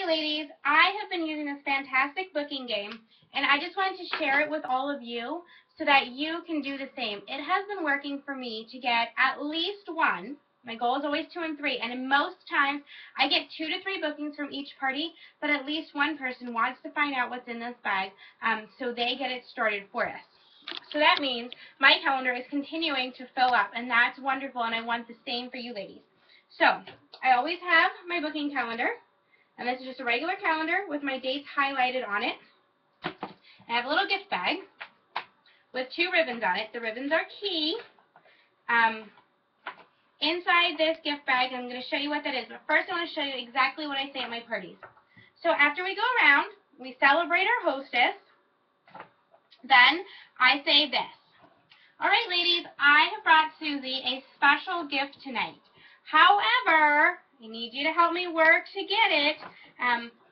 ladies, I have been using this fantastic booking game, and I just wanted to share it with all of you so that you can do the same. It has been working for me to get at least one. My goal is always 2 and 3, and in most times I get 2 to 3 bookings from each party, but at least one person wants to find out what's in this bag, so they get it started for us. So that means my calendar is continuing to fill up, and that's wonderful, and I want the same for you ladies. So I always have my booking calendar. And this is just a regular calendar with my dates highlighted on it. I have a little gift bag with 2 ribbons on it. The ribbons are key. Inside this gift bag, I'm going to show you what that is. But first, I want to show you exactly what I say at my parties. So after we go around, we celebrate our hostess. Then I say this. All right, ladies, I have brought Susie a special gift tonight. However, I need you to help me work to get it,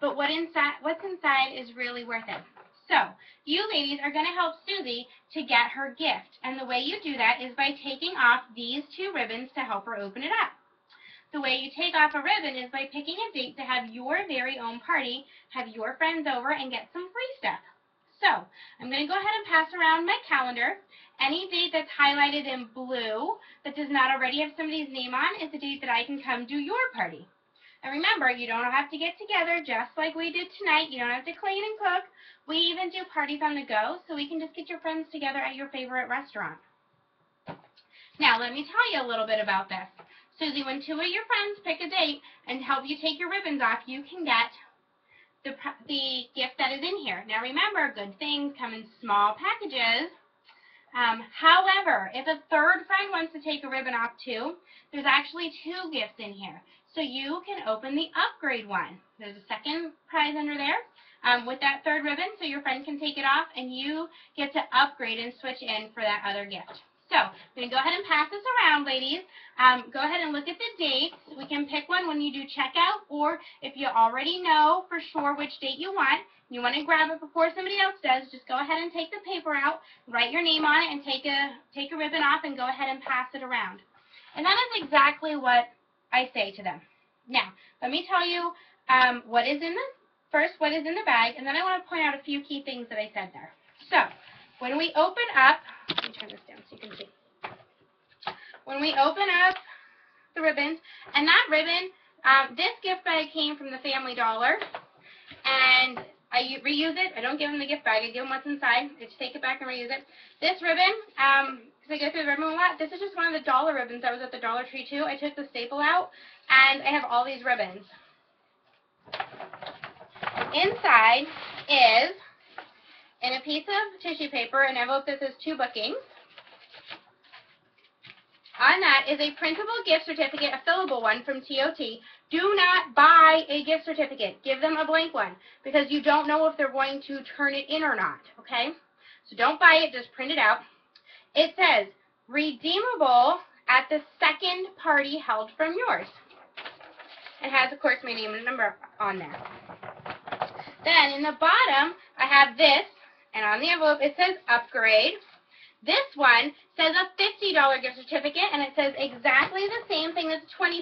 but what's inside is really worth it. So, you ladies are going to help Susie to get her gift, and the way you do that is by taking off these 2 ribbons to help her open it up. The way you take off a ribbon is by picking a date to have your very own party, have your friends over, and get some free stuff. So, I'm going to go ahead and pass around my calendar. Any date that's highlighted in blue that does not already have somebody's name on is a date that I can come do your party. And remember, you don't have to get together just like we did tonight. You don't have to clean and cook. We even do parties on the go, so we can just get your friends together at your favorite restaurant. Now, let me tell you a little bit about this. Susie, when 2 of your friends pick a date and help you take your ribbons off, you can get the gift that is in here. Now, remember, good things come in small packages. However, if a 3rd friend wants to take a ribbon off too, there's actually 2 gifts in here. So you can open the upgrade one. There's a 2nd prize under there with that 3rd ribbon, so your friend can take it off and you get to upgrade and switch in for that other gift. So I'm going to go ahead and pass this around, ladies. Go ahead and look at the dates. We can pick one when you do checkout, or if you already know for sure which date you want to grab it before somebody else does, just go ahead and take the paper out, write your name on it, and take a ribbon off and go ahead and pass it around. And that is exactly what I say to them. Now, let me tell you what is in the bag, and then I want to point out a few key things that I said there. So, when we open up, let me turn this down so you can see. When we open up the ribbons, and that ribbon, this gift bag came from the Family Dollar, and I reuse it. I don't give them the gift bag. I give them what's inside. I just take it back and reuse it. This ribbon, because I go through the ribbon a lot, this is just one of the dollar ribbons that was at the Dollar Tree too. I took the staple out, and I have all these ribbons. Inside is, in a piece of tissue paper, an envelope that says 2 bookings. On that is a printable gift certificate, a fillable one from TOT. Do not buy a gift certificate. Give them a blank one because you don't know if they're going to turn it in or not, okay? So don't buy it, just print it out. It says, redeemable at the 2nd party held from yours. It has, of course, my name and number on there. Then in the bottom, I have this, and on the envelope it says upgrade. This one says a $50 gift certificate, and it says exactly the same thing as $25,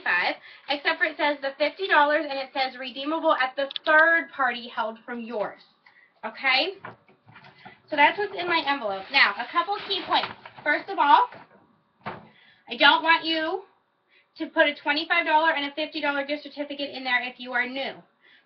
except for it says the $50, and it says redeemable at the 3rd party held from yours. Okay? So that's what's in my envelope. Now, a couple key points. First of all, I don't want you to put a $25 and a $50 gift certificate in there if you are new.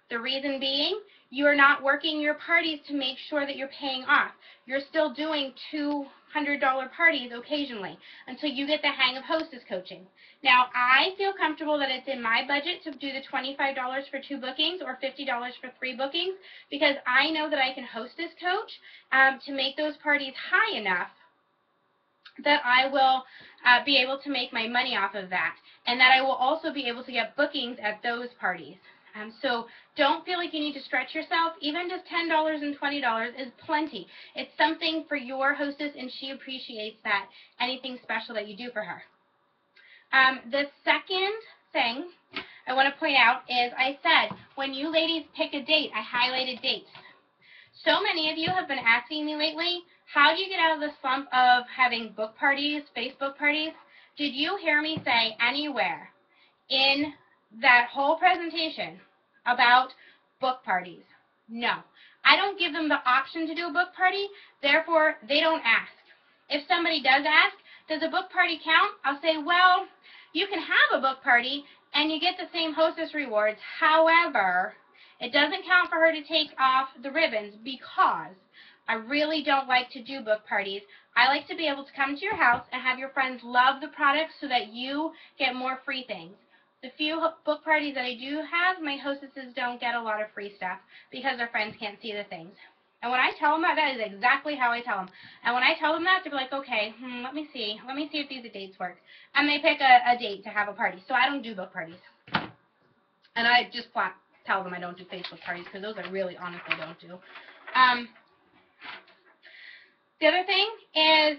The reason being, you are not working your parties to make sure that you're paying off. You're still doing $200 parties occasionally until you get the hang of hostess coaching. Now, I feel comfortable that it's in my budget to do the $25 for 2 bookings or $50 for 3 bookings because I know that I can hostess coach to make those parties high enough that I will be able to make my money off of that, and that I will also be able to get bookings at those parties. So don't feel like you need to stretch yourself. Even just $10 and $20 is plenty. It's something for your hostess, and she appreciates that, anything special that you do for her. The second thing I want to point out is I said when you ladies pick a date, I highlighted dates. So many of you have been asking me lately, how do you get out of the slump of having book parties, Facebook parties? Did you hear me say anywhere in that whole presentation about book parties. No. I don't give them the option to do a book party, therefore they don't ask. If somebody does ask, does a book party count? I'll say, well, you can have a book party and you get the same hostess rewards. However, it doesn't count for her to take off the ribbons because I really don't like to do book parties. I like to be able to come to your house and have your friends love the products so that you get more free things. The few book parties that I do have, my hostesses don't get a lot of free stuff because their friends can't see the things. And when I tell them that, that is exactly how I tell them. And when I tell them that, they're like, okay, let me see if these dates work. And they pick a date to have a party. So I don't do book parties. And I just tell them I don't do Facebook parties because those I really honestly don't do. The other thing is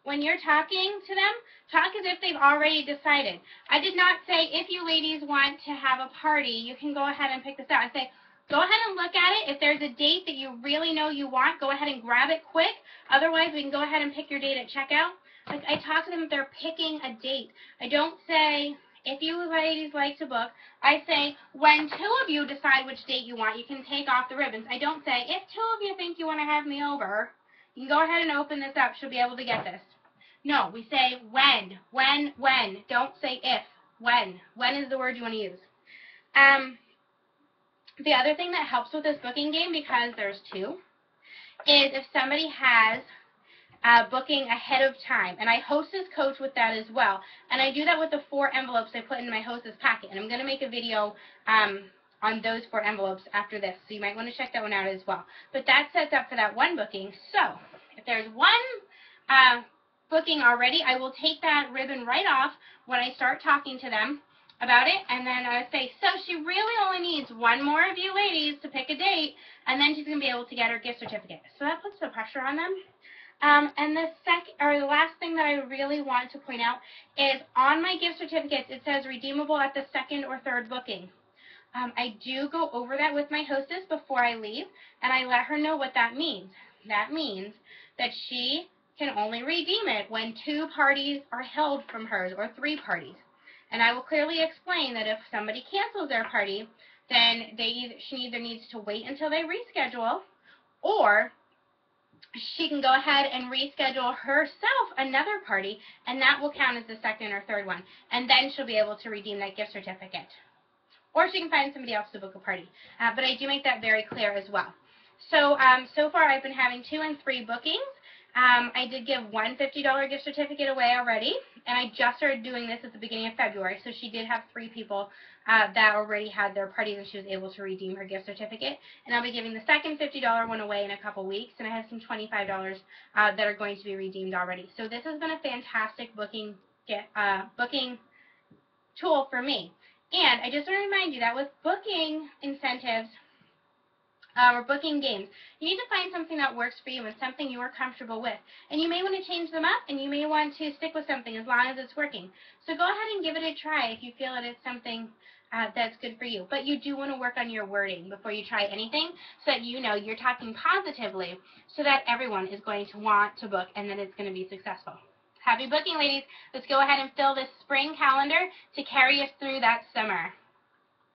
when you're talking to them, talk as if they've already decided. I did not say if you ladies want to have a party, you can go ahead and pick this out. I say, go ahead and look at it. If there's a date that you really know you want, go ahead and grab it quick. Otherwise, we can go ahead and pick your date at checkout. Like, I talk to them if they're picking a date. I don't say, if you ladies like to book, I say, when two of you decide which date you want, you can take off the ribbons. I don't say, if two of you think you want to have me over, you can go ahead and open this up. She'll be able to get this. No, we say when. Don't say if. When. When is the word you want to use. The other thing that helps with this booking game, because there's two, is if somebody has booking ahead of time. And I hostess coach with that as well. And I do that with the 4 envelopes I put in my hostess packet. And I'm going to make a video on those 4 envelopes after this. So you might want to check that one out as well. But that sets up for that one booking. So if there's one booking already, I will take that ribbon right off when I start talking to them about it, and then I say, so she really only needs one more of you ladies to pick a date, and then she's going to be able to get her gift certificate. So that puts the pressure on them. And the last thing that I really want to point out is on my gift certificates, it says redeemable at the 2nd or 3rd booking. I do go over that with my hostess before I leave, and I let her know what that means. That means that she can only redeem it when 2 parties are held from hers, or 3 parties. And I will clearly explain that if somebody cancels their party, then she either needs to wait until they reschedule, or she can go ahead and reschedule herself another party, and that will count as the 2nd or 3rd one. And then she'll be able to redeem that gift certificate. Or she can find somebody else to book a party. But I do make that very clear as well. So, so far I've been having 2 and 3 bookings. I did give one $50 gift certificate away already, and I just started doing this at the beginning of February, so she did have 3 people that already had their parties and she was able to redeem her gift certificate. And I'll be giving the second $50 one away in a couple weeks, and I have some $25 that are going to be redeemed already. So this has been a fantastic booking tool for me. And I just want to remind you that with booking incentives, or booking games, you need to find something that works for you and something you are comfortable with. And you may want to change them up, and you may want to stick with something as long as it's working. So go ahead and give it a try if you feel that it's something that's good for you. But you do want to work on your wording before you try anything so that you know you're talking positively so that everyone is going to want to book and that it's going to be successful. Happy booking, ladies. Let's go ahead and fill this spring calendar to carry us through that summer.